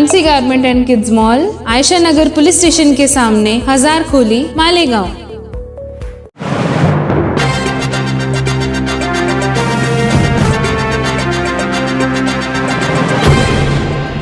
Fancy garment and kids mall, Ayesha Nagar police station के सामने, हजार खोली, मालेगांव।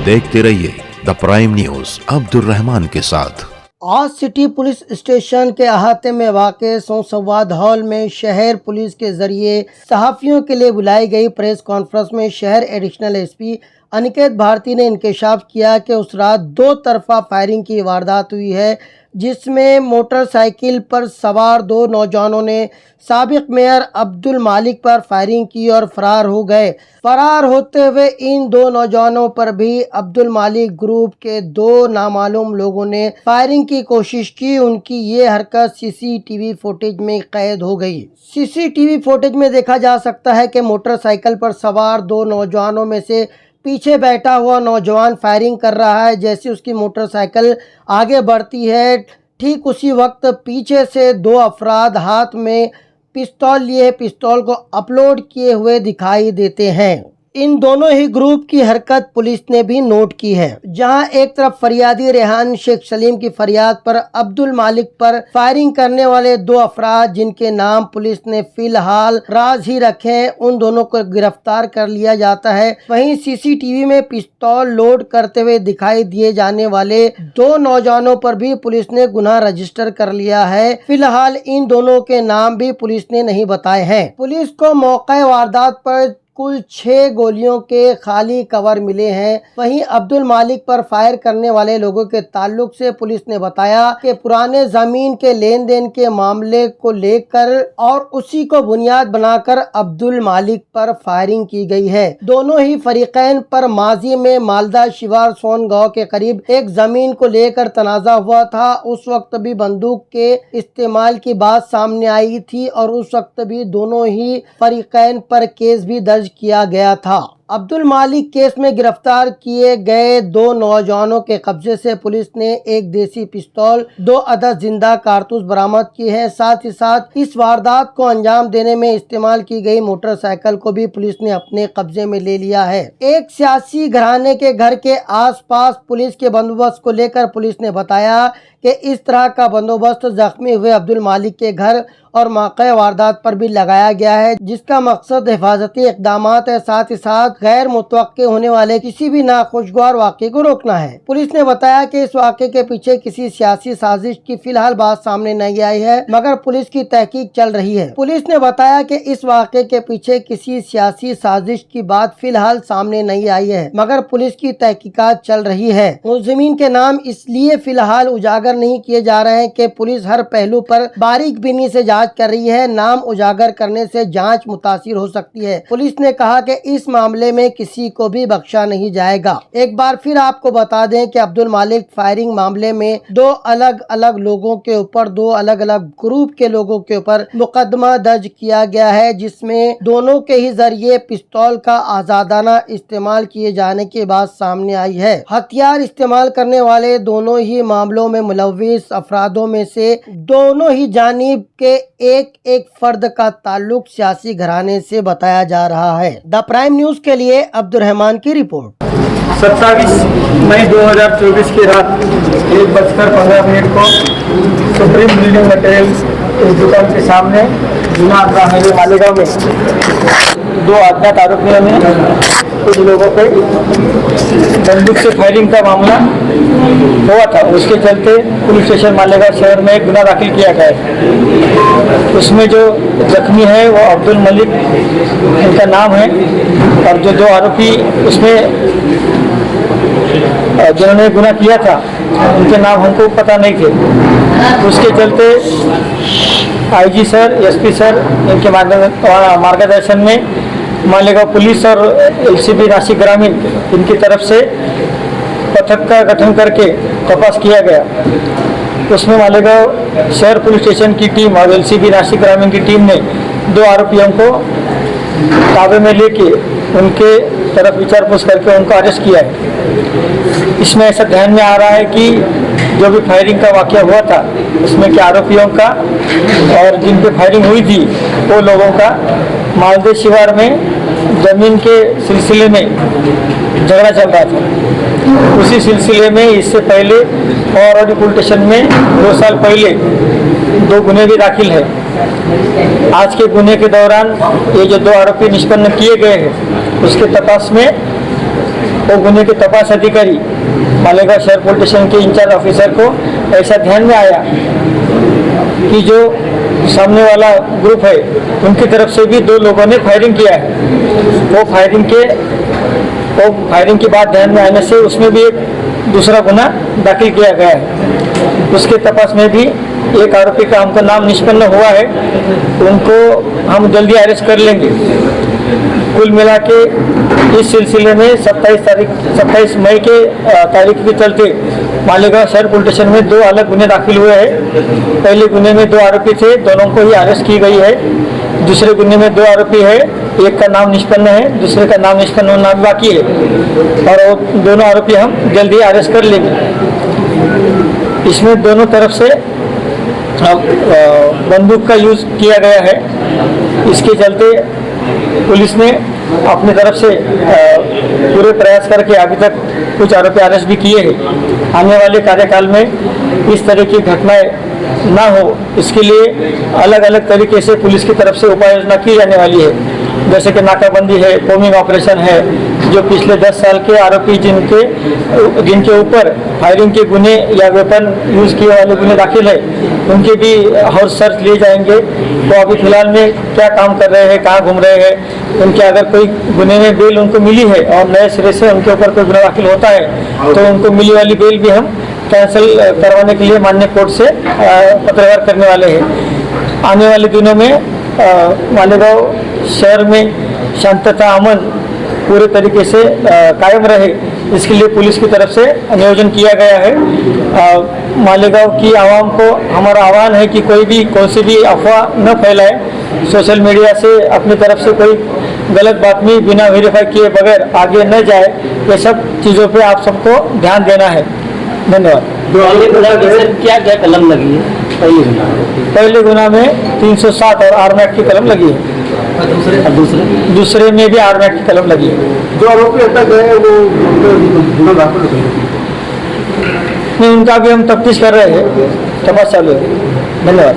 देखते रहिए the prime news Abdul Rahman के साथ। आज सिटी पुलिस स्टेशन के अहाते में वाक़े संवाद हॉल में शहर पुलिस के जरिए सहाफ़ियों के लिए बुलाई गई प्रेस कॉन्फ्रेंस में शहर एडिशनल एसपी अनिकेत भारती ने इंकशाफ किया कि उस रात दो तरफा फायरिंग की वारदात हुई है, जिसमें मोटरसाइकिल पर सवार दो नौजवानों ने साबिक मेयर अब्दुल मालिक पर फायरिंग की और फरार हो गए। फरार होते हुए इन दो नौजवानों पर भी अब्दुल मालिक ग्रुप के दो नामालूम लोगों ने फायरिंग की कोशिश की। उनकी ये हरकत सीसीटीवी फुटेज में कैद हो गई। सीसीटीवी फुटेज में देखा जा सकता है कि मोटरसाइकिल पर सवार दो नौजवानों में से पीछे बैठा हुआ नौजवान फायरिंग कर रहा है। जैसे उसकी मोटरसाइकिल आगे बढ़ती है, ठीक उसी वक्त पीछे से दो अफराद हाथ में पिस्तौल लिए पिस्तौल को अपलोड किए हुए दिखाई देते हैं। इन दोनों ही ग्रुप की हरकत पुलिस ने भी नोट की है। जहां एक तरफ फरियादी रेहान शेख सलीम की फरियाद पर अब्दुल मालिक पर फायरिंग करने वाले दो अफराद, जिनके नाम पुलिस ने फिलहाल राज ही रखे हैं, उन दोनों को गिरफ्तार कर लिया जाता है। वहीं सीसीटीवी में पिस्तौल लोड करते हुए दिखाई दिए जाने वाले दो नौजवानों पर भी पुलिस ने गुनाह रजिस्टर कर लिया है। फिलहाल इन दोनों के नाम भी पुलिस ने नहीं बताए हैं। पुलिस को मौके वारदात पर कुल 6 गोलियों के खाली कवर मिले हैं। वहीं अब्दुल मालिक पर फायर करने वाले लोगों के ताल्लुक से पुलिस ने बताया कि पुराने जमीन के लेन देन के मामले को लेकर और उसी को बुनियाद बनाकर अब्दुल मालिक पर फायरिंग की गई है। दोनों ही फरीकैन पर माजी में मालदा शिवार सोन गांव के करीब एक जमीन को लेकर तनाजा हुआ था। उस वक्त भी बंदूक के इस्तेमाल की बात सामने आई थी और उस वक्त भी दोनों ही फरीकैन पर केस भी दर्ज किया गया था। अब्दुल मालिक केस में गिरफ्तार किए गए दो नौजवानों के कब्जे से पुलिस ने एक देसी पिस्तौल, 2 अदद जिंदा कारतूस बरामद की है। साथ ही साथ इस वारदात को अंजाम देने में इस्तेमाल की गई मोटरसाइकिल को भी पुलिस ने अपने कब्जे में ले लिया है। एक सियासी घराने के घर के आसपास पुलिस के बंदोबस्त को लेकर पुलिस ने बताया कि इस तरह का बंदोबस्त जख्मी हुए अब्दुल मालिक के घर और मौके वारदात पर भी लगाया गया है, जिसका मकसद हिफाजती इकदाम है। साथ ही साथ गैर मुतवक्के होने वाले किसी भी नाखुशगवार वाक़े को रोकना है। पुलिस ने बताया कि इस वाक़े के पीछे किसी सियासी साजिश की फिलहाल बात सामने नहीं आई है, मगर पुलिस की तहकीक चल रही है। पुलिस ने बताया कि इस वाक़े के पीछे किसी सियासी साजिश की बात फिलहाल सामने नहीं आई है, मगर पुलिस की तहकीकात चल रही है। मुलजिमीन के नाम इसलिए फिलहाल उजागर नहीं किए जा रहे हैं कि पुलिस हर पहलू पर बारीक बीनी से जांच कर रही है। नाम उजागर करने से जांच मुतासिर हो सकती है। पुलिस ने कहा कि इस मामले में किसी को भी बख्शा नहीं जाएगा। एक बार फिर आपको बता दें कि अब्दुल मालिक फायरिंग मामले में दो अलग अलग लोगों के ऊपर, दो अलग अलग ग्रुप के लोगों के ऊपर मुकदमा दर्ज किया गया है, जिसमें दोनों के ही जरिए पिस्तौल का आजादाना इस्तेमाल किए जाने की बात सामने आई है। हथियार इस्तेमाल करने वाले दोनों ही मामलों में मुलव्विस अफरादों में से दोनों ही जानिब के एक एक फर्द का ताल्लुक सियासी घराने से बताया जा रहा है। द प्राइम न्यूज के लिए अब्दुल रहमान की रिपोर्ट। 27 मई 2024 की रात 1:15 को सुप्रीम बिल्डिंग मटेरियल्स इस दुकान के सामने जुना आगरा हाईवे मालेगांव में दो अज्ञात आरोपियों ने कुछ लोगों पे बंदूक से फायरिंग का मामला हुआ था। उसके चलते पुलिस स्टेशन मालेगांव शहर में एक गुना दाखिल किया गया है। उसमें जो जख्मी है वो अब्दुल मलिक उनका नाम है, और जो दो आरोपी उसमें जिन्होंने गुनाह किया था उनके नाम हमको पता नहीं थे। उसके चलते आईजी सर, एसपी सर इनके मार्गदर्शन में मालेगांव पुलिस और एलसीबी नासिक ग्रामीण इनकी तरफ से पथक का गठन करके तपास किया गया। उसमें मालेगांव शहर पुलिस स्टेशन की टीम और एलसीबी नासिक ग्रामीण की टीम ने दो आरोपियों को ताबे में लेके उनके तरफ विचार पूछ करके उनको अरेस्ट किया है। इसमें ऐसा ध्यान में आ रहा है कि जो भी फायरिंग का वाकया हुआ था उसमें के आरोपियों का और जिन पे फायरिंग हुई थी वो लोगों का मालदे शिवार में जमीन के सिलसिले में झगड़ा चल रहा था। उसी सिलसिले में इससे पहले और पुलिस स्टेशन में 2 साल पहले 2 गुने भी दाखिल है। आज के गुने के दौरान ये जो 2 आरोपी निष्पन्न किए गए हैं उसके तपास में वो गुने के तपास अधिकारी मालेगांव शहर पुलिस स्टेशन के इंचार्ज ऑफिसर को ऐसा ध्यान में आया कि जो सामने वाला ग्रुप है उनकी तरफ से भी 2 लोगों ने फायरिंग किया है। वो फायरिंग की बात ध्यान में आने से उसमें भी एक दूसरा गुना दाखिल किया गया है। उसके तपास में भी एक आरोपी का हमको नाम निष्पन्न हुआ है, उनको हम जल्दी अरेस्ट कर लेंगे। कुल मिला के इस सिलसिले में 27 मई के तारीख के चलते मालेगांव शहर पुलिस स्टेशन में 2 अलग गुने दाखिल हुए हैं। पहले गुने में 2 आरोपी थे, दोनों को ही अरेस्ट की गई है। दूसरे गुने में 2 आरोपी है, एक का नाम निष्पन्न है, दूसरे का नाम निष्पन्न होना बाकी है और वो दोनों आरोपी हम जल्दी अरेस्ट कर लेंगे। इसमें दोनों तरफ से बंदूक का यूज़ किया गया है। इसके चलते पुलिस ने अपनी तरफ से पूरे प्रयास करके अभी तक कुछ आरोपी अरेस्ट भी किए हैं। आने वाले कार्यकाल में इस तरह की घटनाएं ना हो इसके लिए अलग अलग तरीके से पुलिस की तरफ से उपाय योजना की जाने वाली है, जैसे कि नाकाबंदी है, कोमिंग ऑपरेशन है। जो पिछले 10 साल के आरोपी जिनके ऊपर फायरिंग के गुने या वेपन यूज़ किए वाले गुने दाखिल है उनके भी हाउस सर्च लिए जाएंगे। तो अभी फिलहाल में क्या काम कर रहे हैं, कहाँ घूम रहे हैं, उनके अगर कोई गुने में बेल उनको मिली है और नए सिरे से उनके ऊपर कोई गुना दाखिल होता है तो उनको मिली वाली बेल भी हम कैंसिल करवाने के लिए माननीय कोर्ट से पत्रव्यवहार करने वाले हैं। आने वाले दिनों में मालेगांव शहर में शांतता अमन पूरे तरीके से कायम रहे इसके लिए पुलिस की तरफ से नियोजन किया गया है। मालेगांव की आवाम को हमारा आह्वान है कि कोई भी कौन सी भी अफवाह न फैलाए, सोशल मीडिया से अपनी तरफ से कोई गलत बातमी बिना वेरीफाई किए बगैर आगे न जाए। ये सब चीज़ों पे आप सबको ध्यान देना है। धन्यवाद। क्या क्या कलम लगी है? पहले गुना में 307 और आरमैट की कलम लगी है। दूसरे में भी आरमैट की कलम लगी है। जो आरोपी अब तक गए वो उनका भी हम तफ्तीश कर रहे हैं, तपास चालू है। धन्यवाद।